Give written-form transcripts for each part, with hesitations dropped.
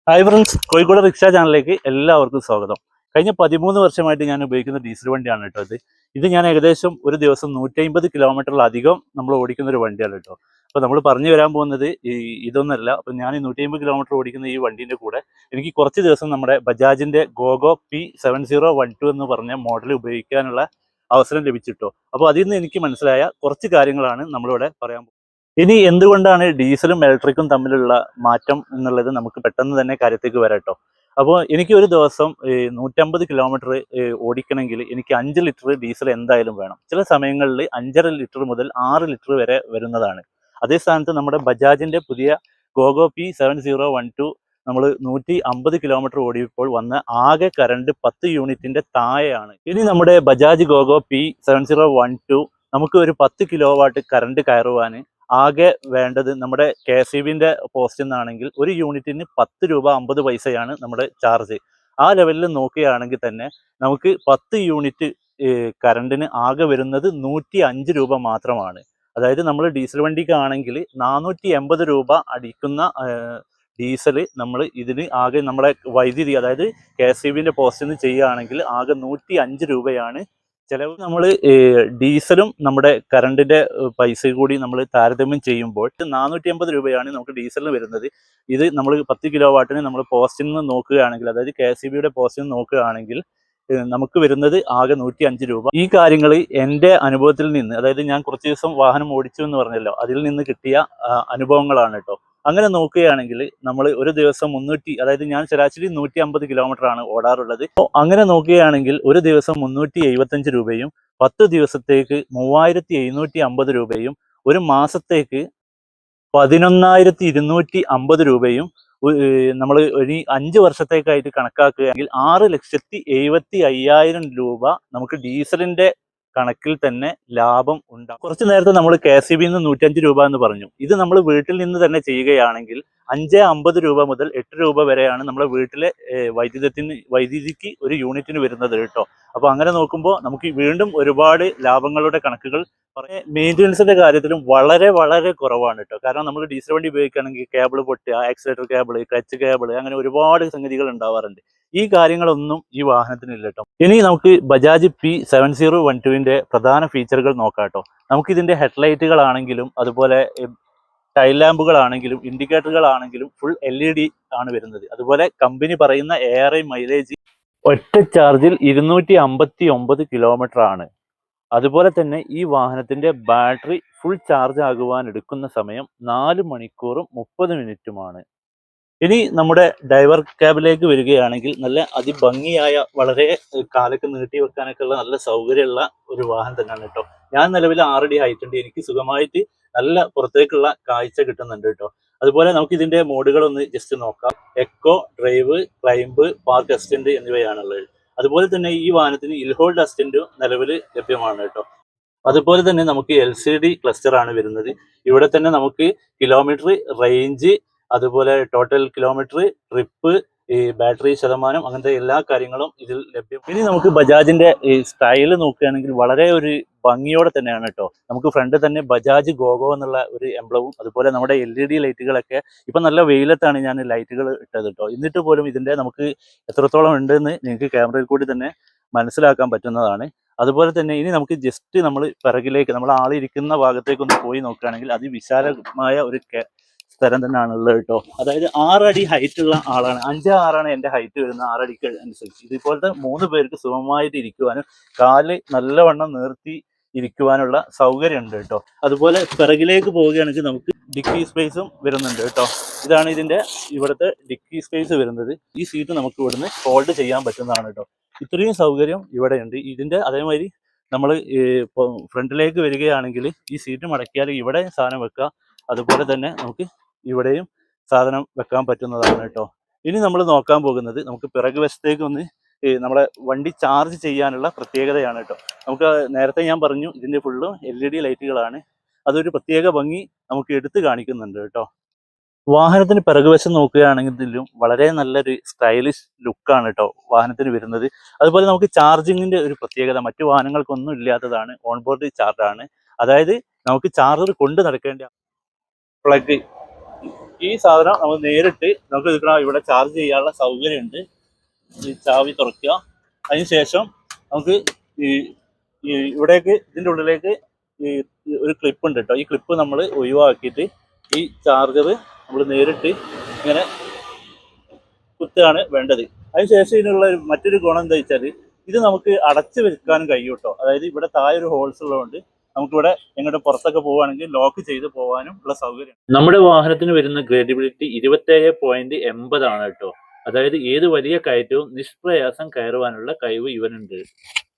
Hi friends, Kozhikode rickshaw ചാനലിലേക്ക് എല്ലാവർക്കും സ്വാഗതം. കഴിഞ്ഞ 13 വർഷമായിട്ട് ഞാൻ ഉപയോഗിക്കുന്ന ഡീസൽ വണ്ടിയാണ് കേട്ടോ ഇത് ഞാൻ ഏകദേശം ഒരു ദിവസം 150 കിലോമീറ്ററിലധികം നമ്മൾ ഓടിക്കുന്ന ഒരു വണ്ടിയാണ് കേട്ടോ. അപ്പോൾ നമ്മൾ പറഞ്ഞു വരാൻ പോകുന്നത് ഇതൊന്നല്ല. അപ്പോൾ ഞാൻ 150 കിലോമീറ്റർ ഓടിക്കുന്ന ഈ വണ്ടീൻ്റെ കൂടെ എനിക്ക് കുറച്ച് ദിവസം നമ്മുടെ ബജാജിൻ്റെ ഗോഗോ P7012 എന്ന് പറഞ്ഞ മോഡൽ ഉപയോഗിക്കാനുള്ള അവസരം ലഭിച്ചിട്ടോ. അപ്പോൾ അതിൽ നിന്ന് എനിക്ക് മനസ്സിലായ കുറച്ച് കാര്യങ്ങളാണ് നമ്മളിവിടെ പറയാൻ പോകുന്നത്. ഇനി എന്തുകൊണ്ടാണ് ഡീസലും ഇലക്ട്രിക്കും തമ്മിലുള്ള മാറ്റം എന്നുള്ളത് നമുക്ക് പെട്ടെന്ന് തന്നെ കാര്യത്തേക്ക് വരാട്ടോ. അപ്പോൾ എനിക്ക് ഒരു ദിവസം 150 കിലോമീറ്റർ ഓടിക്കണമെങ്കിൽ എനിക്ക് 5 ലിറ്റർ ഡീസൽ എന്തായാലും വേണം. ചില സമയങ്ങളിൽ 5.5 ലിറ്റർ മുതൽ 6 ലിറ്റർ വരെ വരുന്നതാണ്. അതേ സ്ഥാനത്ത് നമ്മുടെ ബജാജിൻ്റെ പുതിയ ഗോഗോ P7012 നമ്മൾ 150 കിലോമീറ്റർ ഓടിയപ്പോൾ വന്ന ആകെ കറണ്ട് 10 യൂണിറ്റിൻ്റെ താഴെയാണ്. ഇനി നമ്മുടെ ബജാജ് ഗോഗോ P7012 നമുക്ക് ഒരു 10 കിലോ വാട്ട് കറണ്ട് കയറുവാൻ ആകെ വേണ്ടത് നമ്മുടെ KSEBിൻ്റെ പോസ്റ്റിൽ നിന്നാണെങ്കിൽ ഒരു യൂണിറ്റിന് 10 രൂപ 50 പൈസയാണ് നമ്മുടെ ചാർജ്. ആ ലെവലിൽ നോക്കുകയാണെങ്കിൽ തന്നെ നമുക്ക് 10 യൂണിറ്റ് കറണ്ടിന് ആകെ വരുന്നത് 105 രൂപ മാത്രമാണ്. അതായത് നമ്മൾ ഡീസൽ വണ്ടിക്കാണെങ്കിൽ 480 രൂപ അടിക്കുന്ന ഡീസൽ നമ്മൾ ഇതിന് ആകെ നമ്മുടെ വൈദ്യുതി, അതായത് KSEBിൻ്റെ പോസ്റ്റിൽ നിന്ന് ചെയ്യുകയാണെങ്കിൽ ആകെ 105 രൂപയാണ് ചിലവ്. നമ്മൾ ഡീസലും നമ്മുടെ കറണ്ടിൻ്റെ പൈസ കൂടി നമ്മൾ താരതമ്യം ചെയ്യുമ്പോൾ 480 രൂപയാണ് നമുക്ക് ഡീസലിന് വരുന്നത്. ഇത് നമ്മൾ 10 കിലോ വാട്ടിന് നമ്മൾ പോസ്റ്റിൽ നിന്ന് നോക്കുകയാണെങ്കിൽ, അതായത് KSEBിയുടെ പോസ്റ്റിൽ നിന്ന് നോക്കുകയാണെങ്കിൽ നമുക്ക് വരുന്നത് ആകെ 105 രൂപ. ഈ കാര്യങ്ങൾ എൻ്റെ അനുഭവത്തിൽ നിന്ന്, അതായത് ഞാൻ കുറച്ച് ദിവസം വാഹനം ഓടിച്ചു എന്ന് പറഞ്ഞല്ലോ, അതിൽ നിന്ന് കിട്ടിയ അനുഭവങ്ങളാണ് കേട്ടോ. അങ്ങനെ നോക്കുകയാണെങ്കിൽ നമ്മൾ ഒരു ദിവസം അതായത് ഞാൻ ശരാശരി 150 കിലോമീറ്റർ ആണ് ഓടാറുള്ളത്. അപ്പോൾ അങ്ങനെ നോക്കുകയാണെങ്കിൽ ഒരു ദിവസം 375 രൂപയും 10 ദിവസത്തേക്ക് 3750 രൂപയും ഒരു മാസത്തേക്ക് 11,250 രൂപയും നമ്മൾ ഒരു 5 വർഷത്തേക്കായിട്ട് കണക്കാക്കുകയാണെങ്കിൽ 6,70,50,000 രൂപ നമുക്ക് ഡീസലിൻ്റെ കണക്കിൽ തന്നെ ലാഭം ഉണ്ടാകും. കുറച്ച് നേരത്തെ നമ്മൾ KSEBിൽ നിന്ന് 105 രൂപ എന്ന് പറഞ്ഞു. ഇത് നമ്മൾ വീട്ടിൽ നിന്ന് തന്നെ ചെയ്യുകയാണെങ്കിൽ 5.50 രൂപ മുതൽ 8 രൂപ വരെയാണ് നമ്മുടെ വീട്ടിലെ വൈദ്യുതിക്ക് ഒരു യൂണിറ്റിന് വരുന്നത് കേട്ടോ. അപ്പോൾ അങ്ങനെ നോക്കുമ്പോൾ നമുക്ക് വീണ്ടും ഒരുപാട് ലാഭങ്ങളുടെ കണക്കുകൾ മെയിൻ്റനൻസിൻ്റെ കാര്യത്തിലും വളരെ വളരെ കുറവാണ് കേട്ടോ. കാരണം നമ്മൾ ഡീസൽ വണ്ടി ഉപയോഗിക്കുകയാണെങ്കിൽ കേബിൾ പൊട്ടുക, ആക്സിലേറ്റർ കേബിൾ, ക്ലച്ച് കേബിൾ, അങ്ങനെ ഒരുപാട് സംഗതികൾ ഉണ്ടാവാറുണ്ട്. ഈ കാര്യങ്ങളൊന്നും ഈ വാഹനത്തിനില്ല കേട്ടോ. ഇനി നമുക്ക് ബജാജ് P7012ൻ്റെ പ്രധാന ഫീച്ചറുകൾ നോക്കാം കേട്ടോ. നമുക്കിതിൻ്റെ ഹെഡ്ലൈറ്റുകളാണെങ്കിലും അതുപോലെ ടൈൽ ലാമ്പുകളാണെങ്കിലും ഇൻഡിക്കേറ്ററുകളാണെങ്കിലും ഫുൾ LED ആണ് വരുന്നത്. അതുപോലെ കമ്പനി പറയുന്ന ARI മൈലേജ് ഒറ്റ ചാർജിൽ 259 കിലോമീറ്റർ ആണ്. അതുപോലെ തന്നെ ഈ വാഹനത്തിൻ്റെ ബാറ്ററി ഫുൾ ചാർജ് ആകുവാൻ എടുക്കുന്ന സമയം 4 മണിക്കൂറും 30 മിനിറ്റുമാണ്. ഇനി നമ്മുടെ ഡ്രൈവർ ക്യാബിലേക്ക് വരികയാണെങ്കിൽ നല്ല അതിഭംഗിയായ, വളരെ കാലൊക്കെ നീട്ടി വെക്കാനൊക്കെ ഉള്ള നല്ല സൗകര്യമുള്ള ഒരു വാഹനം തന്നെയാണ് കേട്ടോ. ഞാൻ നിലവിൽ 6 അടി ഹൈറ്റ് ഉണ്ട്. എനിക്ക് സുഖമായിട്ട് നല്ല പുറത്തേക്കുള്ള കാഴ്ച കിട്ടുന്നുണ്ട് കേട്ടോ. അതുപോലെ നമുക്ക് ഇതിൻ്റെ മോഡുകളൊന്ന് ജസ്റ്റ് നോക്കാം. Eco, drive, climb, park assistant എന്നിവയാണുള്ളത്. അതുപോലെ തന്നെ ഈ വാഹനത്തിന് ഹിൽ ഹോൾഡ് അസിസ്റ്റന്റും നിലവിൽ ലഭ്യമാണ് കേട്ടോ. അതുപോലെ തന്നെ നമുക്ക് LCD ക്ലസ്റ്റർ ആണ് വരുന്നത്. ഇവിടെ തന്നെ നമുക്ക് കിലോമീറ്റർ, റേഞ്ച്, അതുപോലെ ടോട്ടൽ കിലോമീറ്റർ, ട്രിപ്പ്, ഈ ബാറ്ററി ശതമാനം, അങ്ങനത്തെ എല്ലാ കാര്യങ്ങളും ഇതിൽ ലഭ്യം. ഇനി നമുക്ക് ബജാജിന്റെ ഈ സ്റ്റൈല് നോക്കുകയാണെങ്കിൽ വളരെ ഒരു ഭംഗിയോടെ തന്നെയാണ് കേട്ടോ. നമുക്ക് ഫ്രണ്ട് തന്നെ ബജാജ് ഗോഗോ എന്നുള്ള ഒരു എംബ്ലവും, അതുപോലെ നമ്മുടെ LED ലൈറ്റുകളൊക്കെ ഇപ്പം നല്ല വെയിലത്താണ് ഞാൻ ലൈറ്റുകൾ ഇട്ടത് കേട്ടോ. എന്നിട്ട് പോലും ഇതിൻ്റെ നമുക്ക് എത്രത്തോളം ഉണ്ടെന്ന് നിങ്ങൾക്ക് ക്യാമറയിൽ കൂടി തന്നെ മനസ്സിലാക്കാൻ പറ്റുന്നതാണ്. അതുപോലെ തന്നെ ഇനി നമുക്ക് ജസ്റ്റ് നമ്മൾ പിറകിലേക്ക്, നമ്മൾ ആളിരിക്കുന്ന ഭാഗത്തേക്ക് ഒന്ന് പോയി നോക്കുകയാണെങ്കിൽ അതിവിശാലമായ ഒരു സ്ഥലം തന്നെയാണുള്ളത് കേട്ടോ. അതായത് 6 അടി ഹൈറ്റ് ഉള്ള ആളാണ്. 5'6" എൻ്റെ ഹൈറ്റ് വരുന്ന 6 അടിക്ക് അനുസരിച്ച്. ഇതുപോലത്തെ 3 പേർക്ക് സുഖമായിട്ട് ഇരിക്കുവാനും കാല് നല്ലവണ്ണം നിർത്തി ഇരിക്കുവാനുള്ള സൗകര്യം ഉണ്ട് കേട്ടോ. അതുപോലെ പിറകിലേക്ക് പോവുകയാണെങ്കിൽ നമുക്ക് ഡിക്കി സ്പേസും വരുന്നുണ്ട് കേട്ടോ. ഇതാണ് ഇതിൻ്റെ ഇവിടുത്തെ ഡിക്കി സ്പേസ് വരുന്നത്. ഈ സീറ്റ് നമുക്ക് ഇവിടുന്ന് ഫോൾഡ് ചെയ്യാൻ പറ്റുന്നതാണ് കേട്ടോ. ഇത്രയും സൗകര്യം ഇവിടെയുണ്ട്. ഇതിൻ്റെ അതേമാതിരി നമ്മൾ ഫ്രണ്ടിലേക്ക് വരികയാണെങ്കിൽ ഈ സീറ്റ് മടക്കിയാൽ ഇവിടെ സാധനം വെക്കാം. അതുപോലെ തന്നെ നമുക്ക് ഇവിടെയും സാധനം വെക്കാൻ പറ്റുന്നതാണ് കേട്ടോ. ഇനി നമ്മൾ നോക്കാൻ പോകുന്നത് നമുക്ക് പിറകു വശത്തേക്ക് ഒന്ന് നമ്മളെ വണ്ടി ചാർജ് ചെയ്യാനുള്ള പ്രത്യേകതയാണ് കേട്ടോ. നമുക്ക് നേരത്തെ ഞാൻ പറഞ്ഞു ഇതിൻ്റെ ഫുള്ളും LED ലൈറ്റുകളാണ്. അതൊരു പ്രത്യേക ഭംഗി നമുക്ക് എടുത്ത് കാണിക്കുന്നുണ്ട് കേട്ടോ. വാഹനത്തിന് പിറകുവശം നോക്കുകയാണെങ്കിലും വളരെ നല്ലൊരു സ്റ്റൈലിഷ് ലുക്കാണ് കേട്ടോ വാഹനത്തിന് വരുന്നത്. അതുപോലെ നമുക്ക് ചാർജിങ്ങിൻ്റെ ഒരു പ്രത്യേകത മറ്റു വാഹനങ്ങൾക്കൊന്നും ഇല്ലാത്തതാണ്. ഓൺബോർഡ് ചാർജാണ്. അതായത് നമുക്ക് ചാർജർ കൊണ്ട് നടക്കേണ്ട പ്ലഗ് ഈ സാധനം നമുക്ക് നേരിട്ട് നമുക്ക് ഇവിടെ ചാർജ് ചെയ്യാനുള്ള സൗകര്യമുണ്ട്. ഈ ചാവി തുറക്കുക, അതിനുശേഷം നമുക്ക് ഈ ഇവിടേക്ക് ഇതിൻ്റെ ഉള്ളിലേക്ക് ഈ ഒരു ക്ലിപ്പ് ഉണ്ട് കേട്ടോ. ഈ ക്ലിപ്പ് നമ്മൾ ഒഴിവാക്കിയിട്ട് ഈ ചാർജർ നമ്മൾ നേരിട്ട് ഇങ്ങനെ കുത്തുകയാണ് വേണ്ടത്. അതിനുശേഷം ഇതിനുള്ള മറ്റൊരു ഗുണം എന്താ വെച്ചാൽ ഇത് നമുക്ക് അടച്ചു വെക്കാനും കഴിയും കേട്ടോ. അതായത് ഇവിടെ താഴെ ഒരു ഹോൾസ് ഉള്ളതുകൊണ്ട് നമുക്കിവിടെ എങ്ങോട്ട് പുറത്തൊക്കെ പോവുകയാണെങ്കിൽ ലോക്ക് ചെയ്ത് പോകാനും ഉള്ള സൗകര്യം. നമ്മുടെ വാഹനത്തിന് വരുന്ന ഗ്രേഡബിലിറ്റി 27.80 ആണ് കേട്ടോ. അതായത് ഏത് വലിയ കയറ്റവും നിഷ്പ്രയാസം കയറുവാനുള്ള കഴിവ് ഇവനുണ്ട്.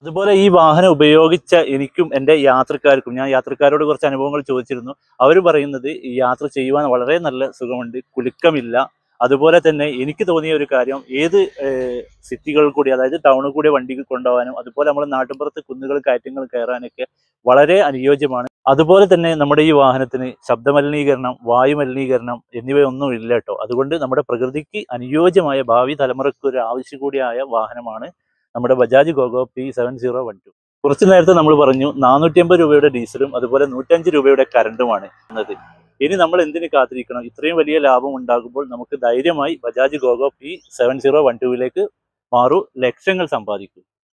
അതുപോലെ ഈ വാഹനം ഉപയോഗിച്ച എനിക്കും എൻ്റെ യാത്രക്കാർക്കും, ഞാൻ യാത്രക്കാരോട് കുറച്ച് അനുഭവങ്ങൾ ചോദിച്ചിരുന്നു. അവർ പറയുന്നത് ഈ യാത്ര ചെയ്യുവാൻ വളരെ നല്ല സുഖമുണ്ട്, കുലുക്കമില്ല. അതുപോലെ തന്നെ എനിക്ക് തോന്നിയ ഒരു കാര്യം, ഏത് സിറ്റികളിൽ കൂടി, അതായത് ടൗണിൽ കൂടി വണ്ടി കൊണ്ടുപോകാനും അതുപോലെ നമ്മുടെ നാട്ടിൻപുറത്ത് കുന്നുകൾ കയറ്റങ്ങൾ കയറാനൊക്കെ വളരെ അനുയോജ്യമാണ്. അതുപോലെ തന്നെ നമ്മുടെ ഈ വാഹനത്തിന് ശബ്ദമലിനീകരണം, വായുമലിനീകരണം എന്നിവയൊന്നും ഇല്ല കേട്ടോ. അതുകൊണ്ട് നമ്മുടെ പ്രകൃതിക്ക് അനുയോജ്യമായ, ഭാവി തലമുറയ്ക്ക് ഒരു ആവശ്യം കൂടിയായ വാഹനമാണ് നമ്മുടെ ബജാജ് ഗോഗോ P7012. കുറച്ചു നേരത്തെ നമ്മൾ പറഞ്ഞു 450 രൂപയുടെ ഡീസലും അതുപോലെ 105 രൂപയുടെ കറണ്ടുമാണ് എന്നത്. ഇനി നമ്മൾ എന്തിന് കാത്തിരിക്കണം? ഇത്രയും വലിയ ലാഭം ഉണ്ടാകുമ്പോൾ നമുക്ക് ധൈര്യമായി ബജാജ് ഗോഗോ P7012ലേക്ക് മാറൂ, ലക്ഷങ്ങൾ സമ്പാദിക്കും.